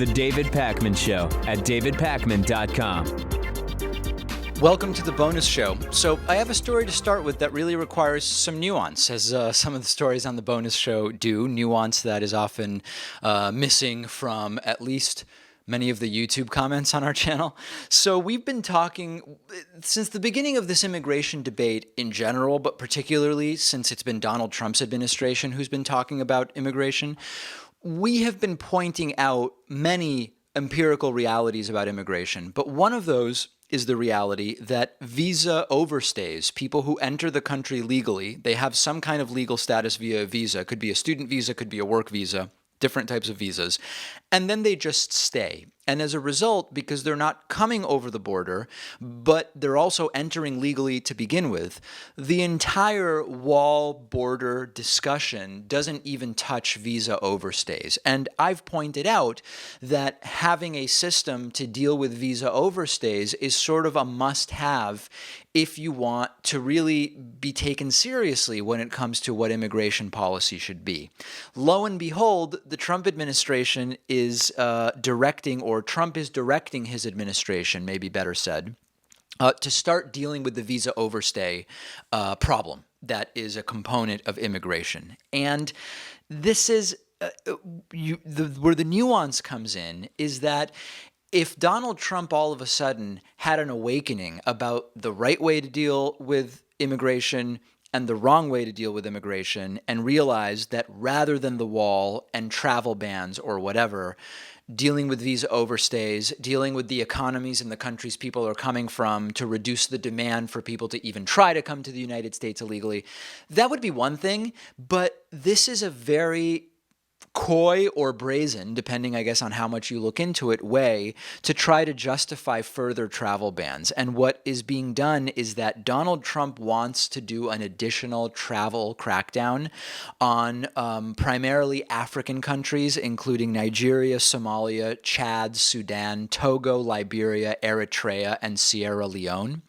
The David Pakman Show at davidpakman.com. Welcome to the bonus show. So I have a story to start with that really requires some nuance, as some of the stories on the bonus show do. Nuance that is often missing from at least many of the YouTube comments on our channel. So we've been talking since the beginning of this immigration debate in general, but particularly since it's been Donald Trump's administration who's been talking about immigration. We have been pointing out many empirical realities about immigration, but one of those is the reality that visa overstays, people who enter the country legally, they have some kind of legal status via a visa, could be a student visa, could be a work visa, different types of visas, and then they just stay. And as a result, because they're not coming over the border, but they're also entering legally to begin with, the entire wall border discussion doesn't even touch visa overstays. And I've pointed out that having a system to deal with visa overstays is sort of a must-have if you want to really be taken seriously when it comes to what immigration policy should be. Lo and behold, the Trump administration is Trump is directing his administration, maybe better said, to start dealing with the visa overstay problem that is a component of immigration. And this is where the nuance comes in is that if Donald Trump all of a sudden had an awakening about the right way to deal with immigration and the wrong way to deal with immigration and realized that rather than the wall and travel bans or whatever, dealing with visa overstays, dealing with the economies in the countries people are coming from to reduce the demand for people to even try to come to the United States illegally, that would be one thing. But this is a very coy or brazen, depending, I guess, on how much you look into it, way to try to justify further travel bans. And what is being done is that Donald Trump wants to do an additional travel crackdown on primarily African countries, including Nigeria, Somalia, Chad, Sudan, Togo, Liberia, Eritrea, and Sierra Leone.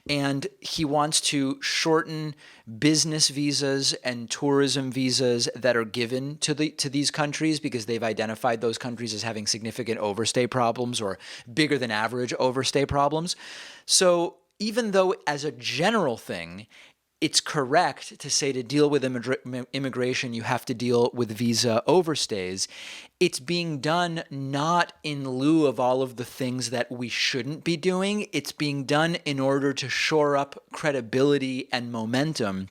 And he wants to shorten business visas and tourism visas that are given to these countries because they've identified those countries as having significant overstay problems or bigger than average overstay problems. So even though as a general thing, it's correct to say to deal with immigration, you have to deal with visa overstays, it's being done not in lieu of all of the things that we shouldn't be doing. It's being done in order to shore up credibility and momentum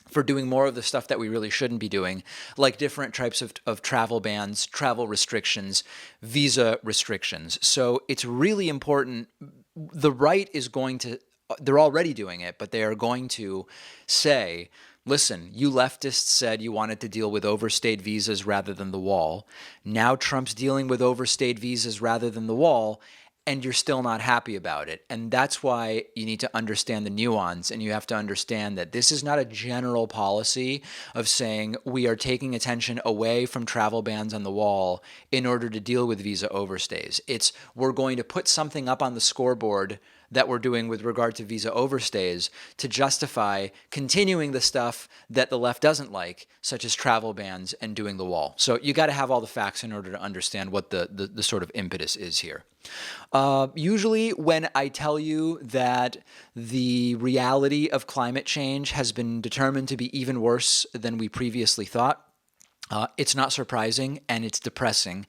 for doing more of the stuff that we really shouldn't be doing, like different types of travel bans, travel restrictions, visa restrictions. So it's really important. The right is going to, they're already doing it, but they are going to say, listen, you leftists said you wanted to deal with overstayed visas rather than the wall. Now Trump's dealing with overstayed visas rather than the wall, and you're still not happy about it. And that's why you need to understand the nuance, and you have to understand that this is not a general policy of saying we are taking attention away from travel bans on the wall in order to deal with visa overstays. It's we're going to put something up on the scoreboard that we're doing with regard to visa overstays to justify continuing the stuff that the left doesn't like, such as travel bans and doing the wall. So you got to have all the facts in order to understand what the sort of impetus is here. Usually when I tell you that the reality of climate change has been determined to be even worse than we previously thought, it's not surprising and it's depressing.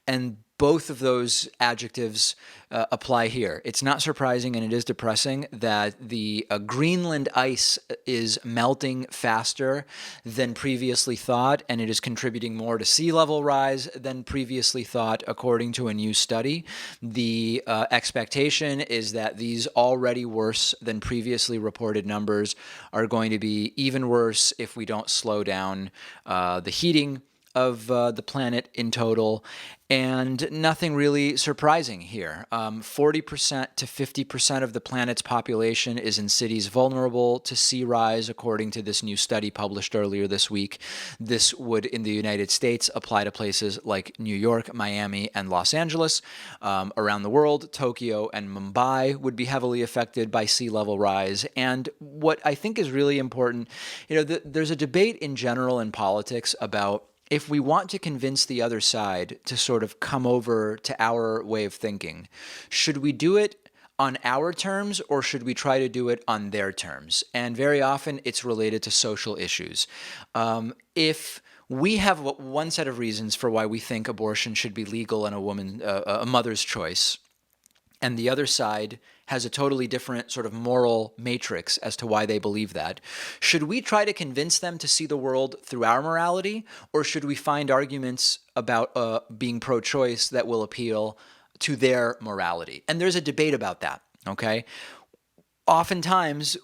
And both of those adjectives apply here. It's not surprising and it is depressing that the Greenland ice is melting faster than previously thought, and it is contributing more to sea level rise than previously thought, according to a new study. The expectation is that these already worse than previously reported numbers are going to be even worse if we don't slow down the heating of the planet in total, and nothing really surprising here. 40% to 50% of the planet's population is in cities vulnerable to sea rise, according to this new study published earlier this week. This would, in the United States, apply to places like New York, Miami, and Los Angeles. Around the world, Tokyo and Mumbai would be heavily affected by sea level rise. And what I think is really important, there's a debate in general in politics about if we want to convince the other side to sort of come over to our way of thinking, should we do it on our terms or should we try to do it on their terms? And very often it's related to social issues. If we have one set of reasons for why we think abortion should be legal and a mother's choice, and the other side has a totally different sort of moral matrix as to why they believe that. Should we try to convince them to see the world through our morality, or should we find arguments about being pro-choice that will appeal to their morality? And there's a debate about that, okay? Oftentimes,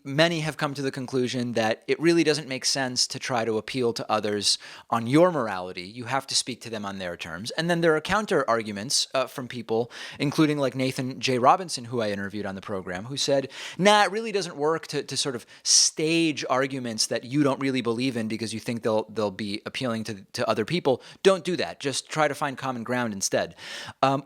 many have come to the conclusion that it really doesn't make sense to try to appeal to others on your morality. You have to speak to them on their terms. And then there are counter arguments from people, including like Nathan J. Robinson, who I interviewed on the program, who said, nah, it really doesn't work to sort of stage arguments that you don't really believe in because you think they'll be appealing to other people. Don't do that. Just try to find common ground instead.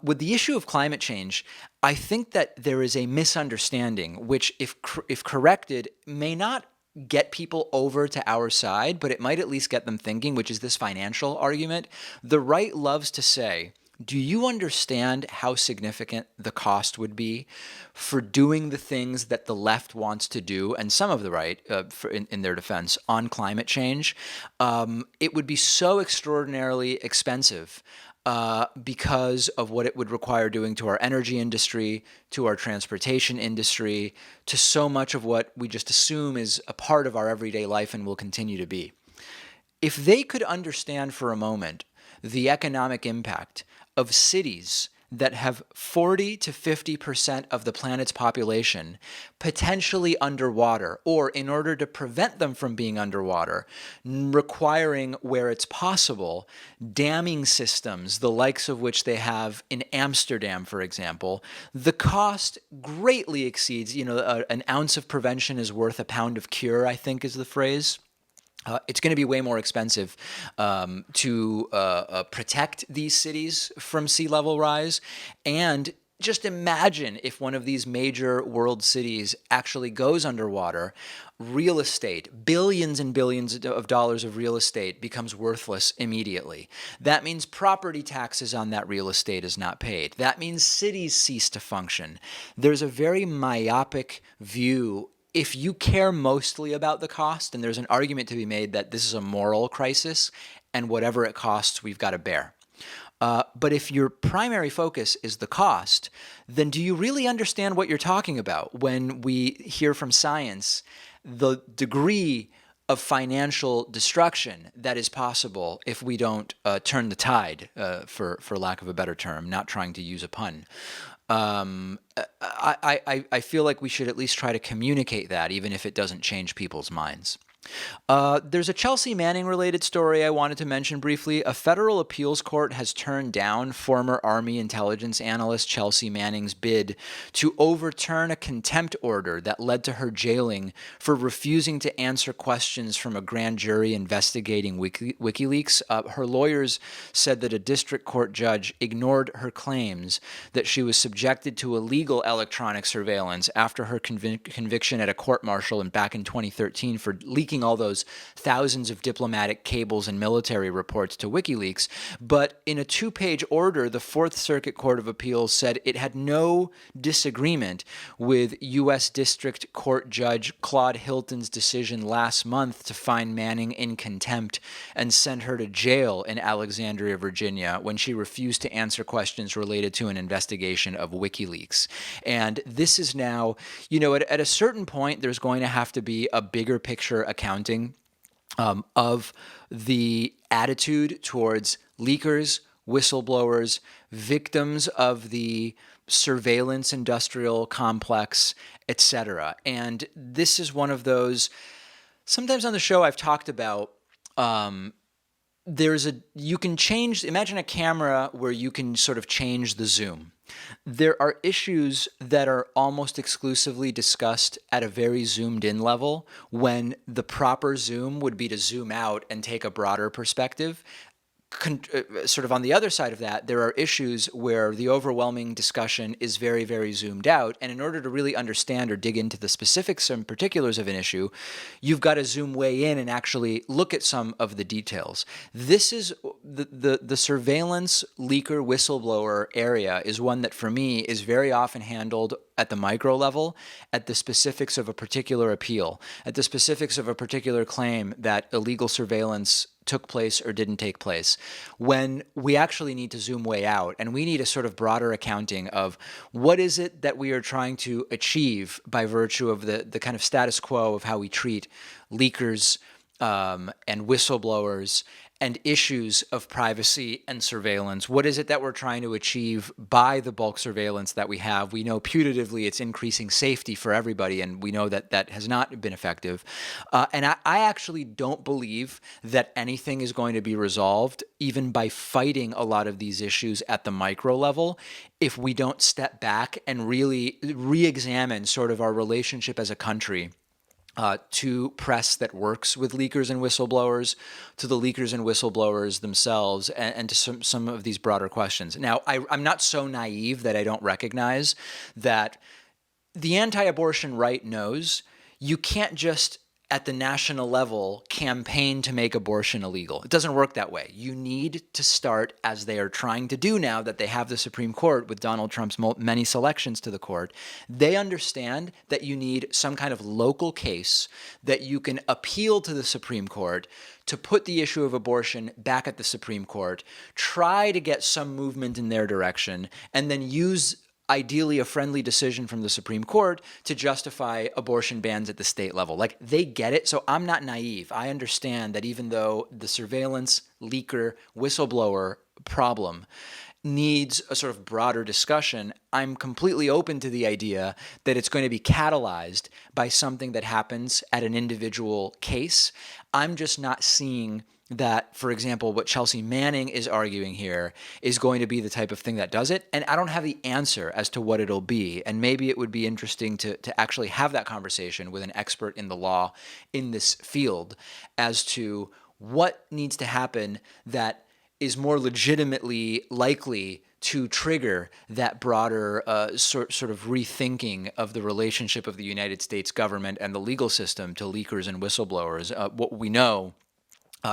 With the issue of climate change, I think that there is a misunderstanding, which, if corrected, may not get people over to our side, but it might at least get them thinking, which is this financial argument. The right loves to say, do you understand how significant the cost would be for doing the things that the left wants to do, and some of the right, in their defense, on climate change? It would be so extraordinarily expensive because of what it would require doing to our energy industry, to our transportation industry, to so much of what we just assume is a part of our everyday life and will continue to be. If they could understand for a moment the economic impact of cities that have 40 to 50% of the planet's population potentially underwater, or in order to prevent them from being underwater, requiring, where it's possible, damming systems, the likes of which they have in Amsterdam, for example, the cost greatly exceeds, an ounce of prevention is worth a pound of cure, I think is the phrase. It's going to be way more expensive to protect these cities from sea level rise. And just imagine if one of these major world cities actually goes underwater, real estate, billions and billions of dollars of real estate becomes worthless immediately. That means property taxes on that real estate is not paid. That means cities cease to function. There's a very myopic view. If you care mostly about the cost, and there's an argument to be made that this is a moral crisis, and whatever it costs, we've got to bear. But if your primary focus is the cost, then do you really understand what you're talking about when we hear from science the degree of financial destruction that is possible if we don't turn the tide, for lack of a better term, not trying to use a pun? I feel like we should at least try to communicate that, even if it doesn't change people's minds. There's a Chelsea Manning related story I wanted to mention briefly. A federal appeals court has turned down former Army intelligence analyst Chelsea Manning's bid to overturn a contempt order that led to her jailing for refusing to answer questions from a grand jury investigating WikiLeaks. Her lawyers said that a district court judge ignored her claims that she was subjected to illegal electronic surveillance after her conviction at a court-martial back in 2013 for leaking all those thousands of diplomatic cables and military reports to WikiLeaks. But in a 2-page order, the Fourth Circuit Court of Appeals said it had no disagreement with U.S. District Court Judge Claude Hilton's decision last month to find Manning in contempt and send her to jail in Alexandria, Virginia, when she refused to answer questions related to an investigation of WikiLeaks. And this is now, at a certain point, there's going to have to be a bigger picture accounting of the attitude towards leakers, whistleblowers, victims of the surveillance industrial complex, etc. And this is one of those, sometimes on the show I've talked about, you can change, imagine a camera where you can sort of change the zoom. There are issues that are almost exclusively discussed at a very zoomed in level, when the proper zoom would be to zoom out and take a broader perspective. sort of on the other side of that, there are issues where the overwhelming discussion is very, very zoomed out. And in order to really understand or dig into the specifics and particulars of an issue, you've got to zoom way in and actually look at some of the details. This is the surveillance leaker whistleblower area is one that for me is very often handled at the micro level, at the specifics of a particular appeal, at the specifics of a particular claim that illegal surveillance took place or didn't take place, when we actually need to zoom way out and we need a sort of broader accounting of what is it that we are trying to achieve by virtue of the kind of status quo of how we treat leakers and whistleblowers and issues of privacy and surveillance. What is it that we're trying to achieve by the bulk surveillance that we have? We know putatively it's increasing safety for everybody, and we know that that has not been effective. And I actually don't believe that anything is going to be resolved, even by fighting a lot of these issues at the micro level, if we don't step back and really re-examine sort of our relationship as a country to press that works with leakers and whistleblowers, to the leakers and whistleblowers themselves, and to some of these broader questions. Now, I'm not so naive that I don't recognize that the anti-abortion right knows you can't just at the national level campaign to make abortion illegal. It doesn't work that way. You need to start, as they are trying to do now that they have the Supreme Court with Donald Trump's many selections to the court. They understand that you need some kind of local case that you can appeal to the Supreme Court to put the issue of abortion back at the Supreme Court, try to get some movement in their direction, and then use ideally a friendly decision from the Supreme Court to justify abortion bans at the state level. Like, they get it. So I'm not naive. I understand that even though the surveillance, leaker, whistleblower problem needs a sort of broader discussion, I'm completely open to the idea that it's going to be catalyzed by something that happens at an individual case. I'm just not seeing that, for example, what Chelsea Manning is arguing here is going to be the type of thing that does it. And I don't have the answer as to what it'll be. And maybe it would be interesting to actually have that conversation with an expert in the law in this field as to what needs to happen that is more legitimately likely to trigger that broader sort of rethinking of the relationship of the United States government and the legal system to leakers and whistleblowers. What we know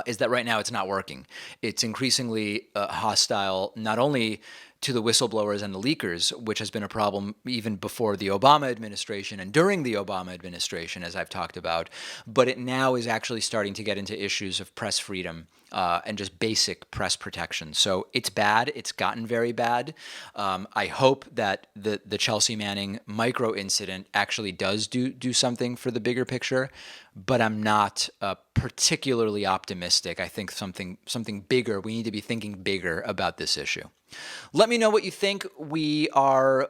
is that right now it's not working. It's increasingly hostile, not only to the whistleblowers and the leakers, which has been a problem even before the Obama administration and during the Obama administration, as I've talked about, but it now is actually starting to get into issues of press freedom and just basic press protection. So it's bad. It's gotten very bad. I hope that the Chelsea Manning micro incident actually does do something for the bigger picture, but I'm not particularly optimistic. I think something bigger. We need to be thinking bigger about this issue. Let me know what you think. We are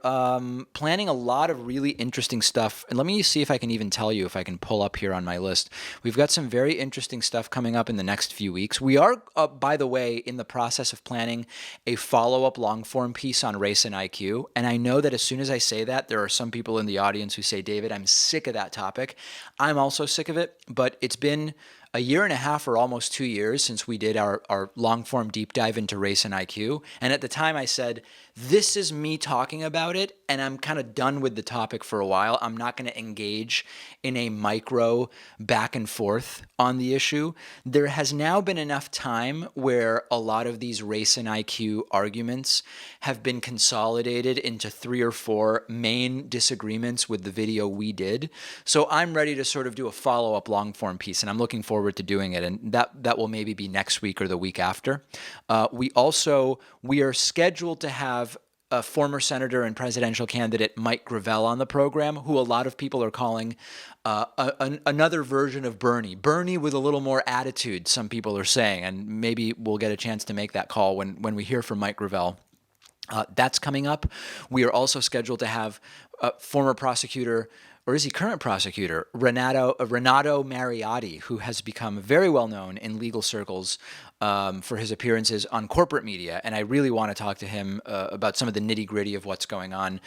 planning a lot of really interesting stuff. And let me see if I can even tell you, if I can pull up here on my list. We've got some very interesting stuff coming up in the next few weeks. We are, by the way, in the process of planning a follow-up long-form piece on race and IQ. And I know that as soon as I say that, there are some people in the audience who say, David, I'm sick of that topic. I'm also sick of it, but it's been a year and a half or almost 2 years since we did our long-form deep dive into race and IQ. And at the time I said, this is me talking about it, and I'm kind of done with the topic for a while. I'm not going to engage in a micro back and forth on the issue. There has now been enough time where a lot of these race and IQ arguments have been consolidated into 3 or 4 main disagreements with the video we did. So I'm ready to sort of do a follow-up long-form piece, and I'm looking forward to doing it. And that will maybe be next week or the week after. We are scheduled to have a former senator and presidential candidate Mike Gravel on the program, who a lot of people are calling another version of Bernie with a little more attitude, some people are saying, and maybe we'll get a chance to make that call when we hear from Mike Gravel. That's coming up. We are also scheduled to have former prosecutor, or is he current prosecutor, Renato Mariotti, who has become very well known in legal circles for his appearances on corporate media, and I really want to talk to him about some of the nitty-gritty of what's going on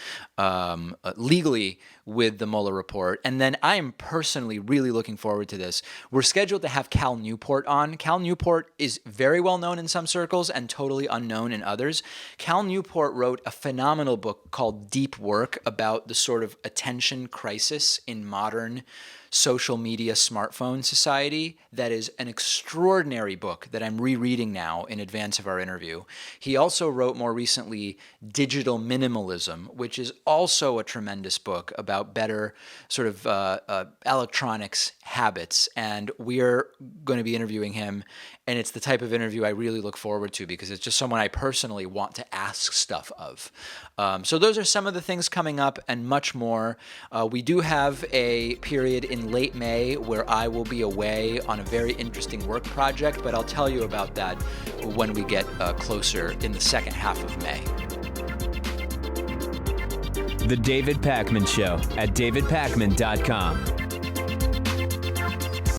legally with the Mueller report. And then I am personally really looking forward to this. We're scheduled to have Cal Newport on. Cal Newport is very well known in some circles and totally unknown in others. Cal Newport wrote a phenomenal book called Deep Work about the sort of attention crisis in modern social media smartphone society. That is an extraordinary book that I'm rereading now in advance of our interview. He also wrote more recently Digital Minimalism, which is also a tremendous book about better sort of electronics habits. And we're going to be interviewing him. And it's the type of interview I really look forward to because it's just someone I personally want to ask stuff of. So those are some of the things coming up and much more. We do have a period in late May where I will be away on a very interesting work project, but I'll tell you about that when we get closer in the second half of May. The David Pakman Show at davidpakman.com.